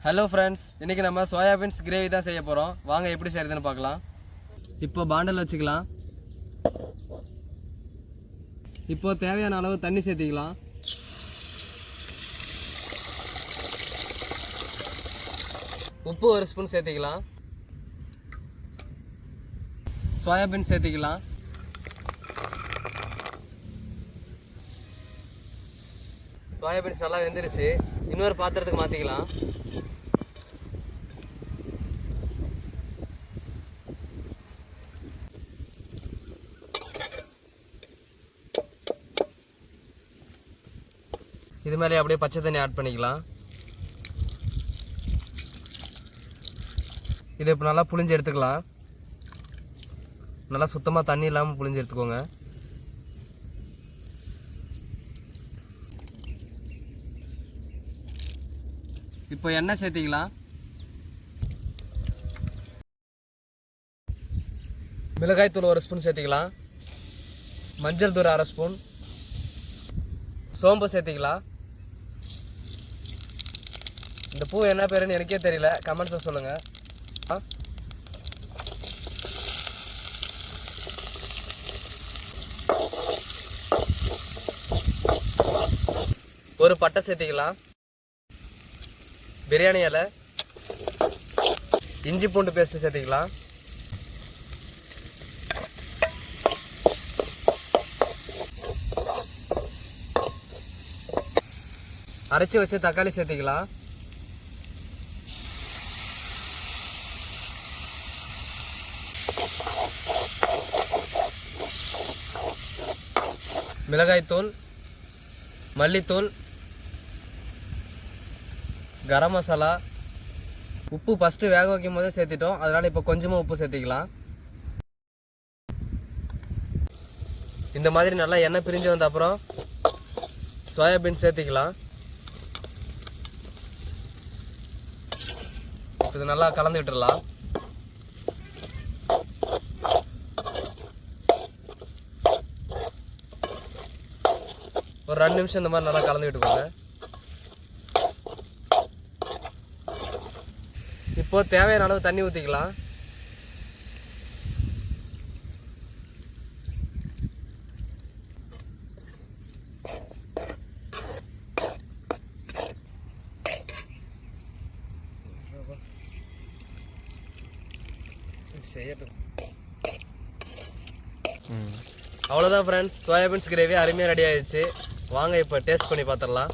Hello friends, இன்றைக்கி நம்ம soybeans gravy தான் செய்ய போகிறோம். வாங்க எப்படி செய்கிறதுன்னு பார்க்கலாம். இப்போ பாண்டில் வச்சுக்கலாம். இப்போ தேவையான அளவு தண்ணி சேர்த்திக்கலாம். உப்பு ஒரு ஸ்பூன் சேர்த்திக்கலாம். சோயாபீன்ஸ் சேர்த்திக்கலாம். சோயாபீன்ஸ் நல்லா வெந்துருச்சு. இன்னொரு பாத்திரத்துக்கு மாற்றிக்கலாம். இது மேலே அப்படியே பச்சை தண்ணி ஆட் பண்ணிக்கலாம். இதை இப்போ நல்லா புளிஞ்சு எடுத்துக்கலாம். நல்லா சுத்தமாக தண்ணி இல்லாமல் புளிஞ்சு எடுத்துக்கோங்க. இப்போ எண்ணெய் சேர்த்திக்கலாம். மிளகாய் தூள் ஒரு ஸ்பூன் சேர்த்திக்கலாம். மஞ்சள் தூள் அரை ஸ்பூன். சோம்பு சேர்த்திக்கலாம். இந்த பூ என்ன பேருன்னு எனக்கே தெரியல, கமெண்ட்ஸில் சொல்லுங்கள். ஒரு பட்டை சேர்த்திக்கலாம். பிரியாணி இலை, இஞ்சி பூண்டு பேஸ்ட்டு சேர்த்திக்கலாம். அரைச்சி வச்ச தக்காளி சேர்த்திக்கலாம். மிளகாய்த்தூள், மல்லித்தூள், கரம் மசாலா, உப்பு ஃபஸ்ட்டு வேக வைக்கும் போதே சேர்த்திட்டோம், அதனால் இப்போ கொஞ்சமாக உப்பு சேர்த்திக்கலாம். இந்த மாதிரி நல்லா எண்ணெய் பிரிஞ்சு வந்த அப்புறம் சோயாபீன் சேர்த்திக்கலாம். இது நல்லா கலந்து விட்டுடலாம். ஒரு 2 நிமிஷம் இந்த மாதிரி நல்லா கலந்து விட்டுக்கோங்க. இப்போ தேவையான அளவு தண்ணி ஊற்றிக்கலாம். அவ்வளோதான் ஃப்ரெண்ட்ஸ், சோயாபீன்ஸ் கிரேவி அருமையாக ரெடி ஆயிடுச்சு. வாங்க இப்போ டேஸ்ட் பண்ணி பார்த்துடலாம்.